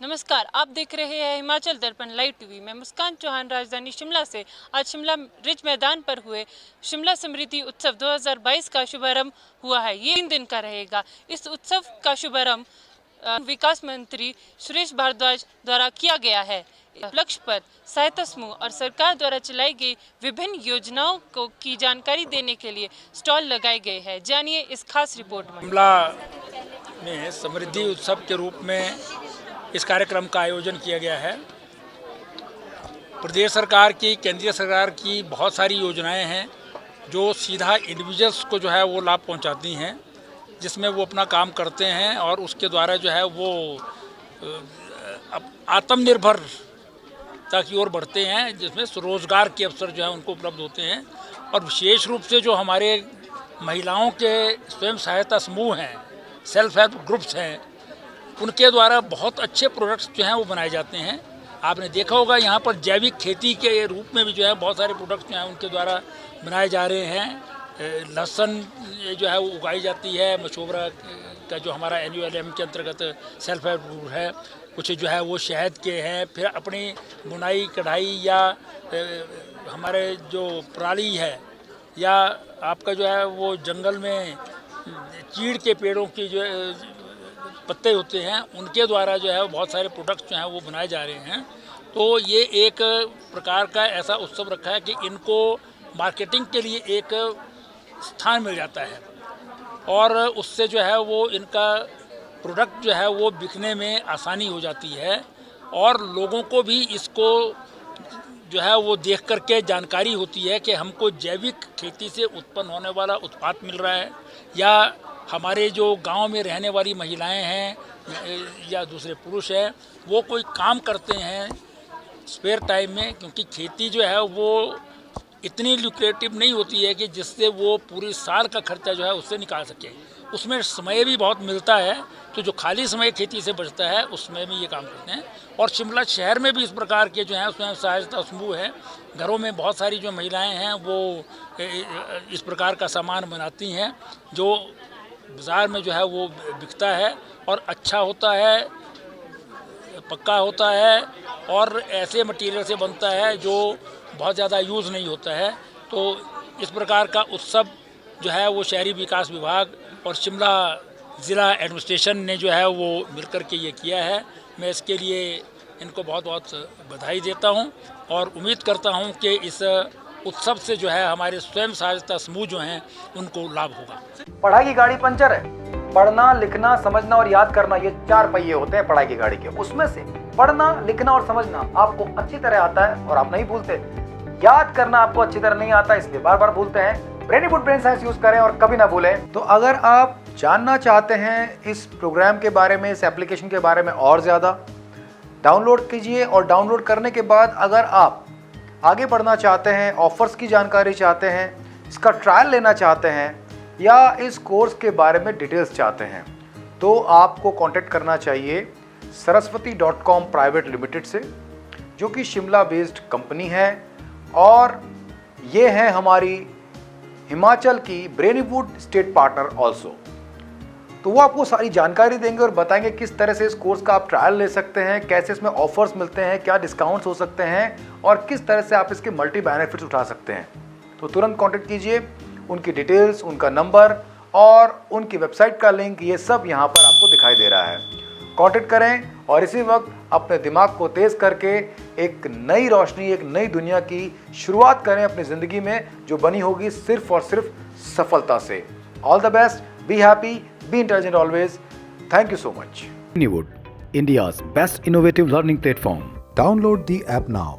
नमस्कार, आप देख रहे हैं हिमाचल दर्पण लाइव टीवी। मैं मुस्कान चौहान राजधानी शिमला से। आज शिमला रिज मैदान पर हुए शिमला समृद्धि उत्सव 2022 का शुभारंभ हुआ है। ये 3 दिन का रहेगा। इस उत्सव का शुभारंभ विकास मंत्री सुरेश भारद्वाज द्वारा किया गया है। लक्ष्य पर सहायता समूह और सरकार द्वारा चलाई गई विभिन्न योजनाओं को की जानकारी देने के लिए स्टॉल लगाए गए हैं। जानिए इस खास रिपोर्ट में। शिमला में समृद्धि उत्सव के रूप में इस कार्यक्रम का आयोजन किया गया है। प्रदेश सरकार की, केंद्रीय सरकार की बहुत सारी योजनाएं हैं जो सीधा इंडिविजुअल्स को जो है वो लाभ पहुंचाती हैं, जिसमें वो अपना काम करते हैं और उसके द्वारा जो है वो आत्मनिर्भरता की ओर बढ़ते हैं, जिसमें रोजगार के अवसर जो है उनको उपलब्ध होते हैं। और विशेष रूप से जो हमारे महिलाओं के स्वयं सहायता समूह हैं, सेल्फ हेल्प ग्रुप्स हैं, उनके द्वारा बहुत अच्छे प्रोडक्ट्स जो हैं वो बनाए जाते हैं। आपने देखा होगा यहाँ पर जैविक खेती के रूप में भी जो है बहुत सारे प्रोडक्ट्स जो हैं उनके द्वारा बनाए जा रहे हैं। लहसुन जो है वो उगाई जाती है। मशोबरा का जो हमारा NULM के अंतर्गत सेल्फ हेल्प ग्रुप है, कुछ जो है वो शहद के हैं। फिर अपनी बुनाई कढ़ाई या हमारे जो पराली है या आपका जो है वो जंगल में चीड़ के पेड़ों की जो पत्ते होते हैं, उनके द्वारा जो है बहुत सारे प्रोडक्ट्स जो हैं वो बनाए जा रहे हैं। तो ये एक प्रकार का ऐसा उत्सव रखा है कि इनको मार्केटिंग के लिए एक स्थान मिल जाता है और उससे जो है वो इनका प्रोडक्ट जो है वो बिकने में आसानी हो जाती है और लोगों को भी इसको जो है वो देख करके जानकारी होती है कि हमको जैविक खेती से उत्पन्न होने वाला उत्पाद मिल रहा है, या हमारे जो गांव में रहने वाली महिलाएं हैं या दूसरे पुरुष हैं वो कोई काम करते हैं स्पेयर टाइम में, क्योंकि खेती जो है वो इतनी लुक्रेटिव नहीं होती है कि जिससे वो पूरी साल का खर्चा जो है उससे निकाल सके। उसमें समय भी बहुत मिलता है, तो जो खाली समय खेती से बचता है उसमें भी ये काम करते हैं। और शिमला शहर में भी इस प्रकार के जो हैं स्वयं सहायता समूह हैं। घरों में बहुत सारी जो महिलाएं हैं वो इस प्रकार का सामान बनाती हैं जो बाज़ार में जो है वो बिकता है और अच्छा होता है, पक्का होता है और ऐसे मटेरियल से बनता है जो बहुत ज़्यादा यूज़ नहीं होता है। तो इस प्रकार का उत्सव जो है वो शहरी विकास विभाग और शिमला ज़िला एडमिनिस्ट्रेशन ने जो है वो मिलकर के ये किया है। मैं इसके लिए इनको बहुत बहुत बधाई देता हूँ और उम्मीद करता हूँ कि इस उत्सव से जो है हमारे स्वयं सहायता समूह जो हैं उनको लाभ होगा। पढ़ाई की गाड़ी पंचर है। पढ़ना, लिखना, समझना और याद करना, ये 4 पहिए होते हैं पढ़ाई की गाड़ी के। उसमें से पढ़ना, लिखना और समझना आपको अच्छी तरह आता है और आप नहीं भूलते। याद करना आपको अच्छी तरह नहीं आता, इसलिए बार बार भूलते हैं। ब्रेनीवुड ब्रेन साइंस यूज करें और कभी ना भूलें। तो अगर आप जानना चाहते हैं इस प्रोग्राम के बारे में, इस एप्लीकेशन के बारे में और ज्यादा, डाउनलोड कीजिए और डाउनलोड करने के बाद अगर आप आगे बढ़ना चाहते हैं, ऑफर्स की जानकारी चाहते हैं, इसका ट्रायल लेना चाहते हैं या इस कोर्स के बारे में डिटेल्स चाहते हैं, तो आपको कांटेक्ट करना चाहिए saraswati.com प्राइवेट लिमिटेड से, जो कि शिमला बेस्ड कंपनी है और ये है हमारी हिमाचल की ब्रेनीवुड स्टेट पार्टनर ऑल्सो। तो वो आपको सारी जानकारी देंगे और बताएंगे किस तरह से इस कोर्स का आप ट्रायल ले सकते हैं, कैसे इसमें ऑफर्स मिलते हैं, क्या डिस्काउंट्स हो सकते हैं और किस तरह से आप इसके मल्टी बेनिफिट्स उठा सकते हैं। तो तुरंत कांटेक्ट कीजिए। उनकी डिटेल्स, उनका नंबर और उनकी वेबसाइट का लिंक, ये सब यहाँ पर आपको दिखाई दे रहा है। कांटेक्ट करें और इसी वक्त अपने दिमाग को तेज करके एक नई रोशनी, एक नई दुनिया की शुरुआत करें अपनी जिंदगी में, जो बनी होगी सिर्फ और सिर्फ सफलता से। All the best, be happy, be intelligent always. Thank you so much. Brainywood, India's best innovative learning platform. Download the app now.